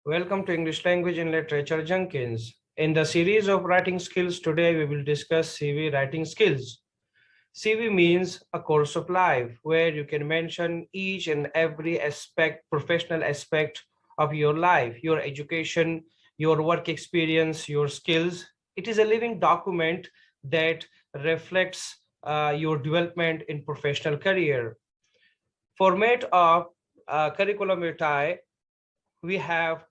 Welcome to English Language and Literature Jenkins. In the series of writing skills, today we will discuss CV writing skills. CV means a course of life where you can mention each and every aspect, professional aspect of your life, your education, your work experience, your skills. It is a living document that reflects your development in professional career. Format of curriculum vitae, we have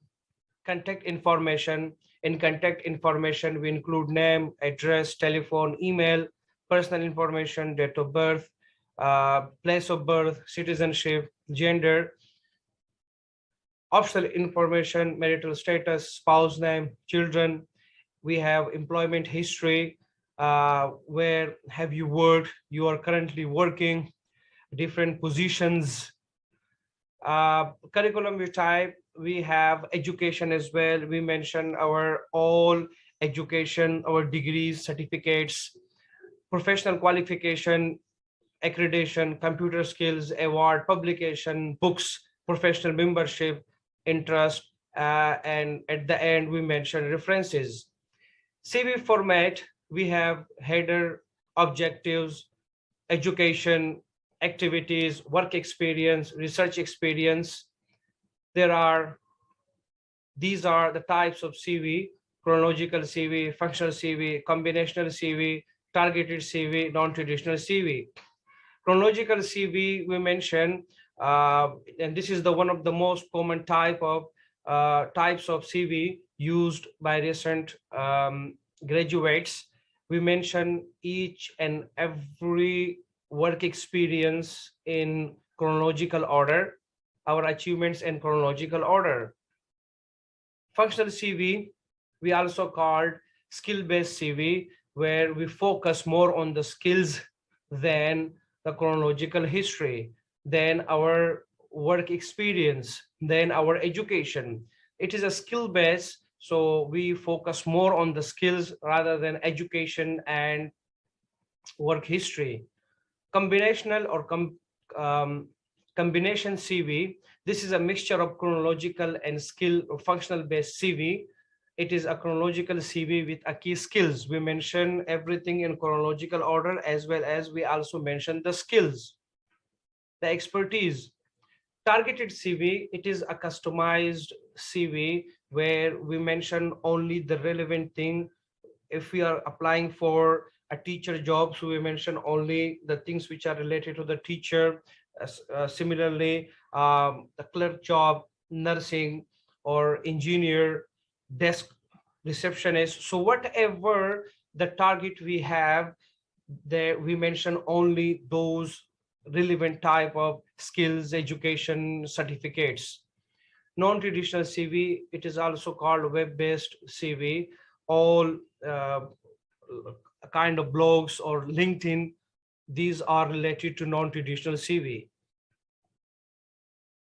contact information. In contact information, we include name, address, telephone, email, personal information, date of birth, place of birth, citizenship, gender, optional information, marital status, spouse name, children. We have employment history, where have you worked, you are currently working, different positions. Curriculum vitae, we have education as well. We mention our all education, our degrees, certificates, professional qualification, accreditation, computer skills, award, publication, books, professional membership, interest, and at the end we mention references. CV format, we have header, objectives, education, activities, work experience, research experience. These are the types of CV: chronological CV, functional CV, combinational CV, targeted CV, non-traditional CV. Chronological CV we mention, and this is the one of the most common types of CV used by recent graduates. We mention each and every work experience in chronological order, our achievements in chronological order. Functional CV, we also called skill-based CV, where we focus more on the skills than the chronological history, then our work experience, then our education. It is a skill base, so we focus more on the skills rather than education and work history. Combinational or combination CV, this is a mixture of chronological and skill or functional based CV. It is a chronological CV with a key skills. We mention everything in chronological order, as well as we also mention the skills, the expertise. Targeted CV, it is a customized CV where we mention only the relevant thing. If we are applying for a teacher job, so we mention only the things which are related to the teacher. Similarly, the clerk job, nursing, or engineer, desk receptionist. So whatever the target we have, there we mention only those relevant type of skills, education, certificates. Non-traditional CV, it is also called web-based CV. All kind of blogs or LinkedIn, these are related to non-traditional CV.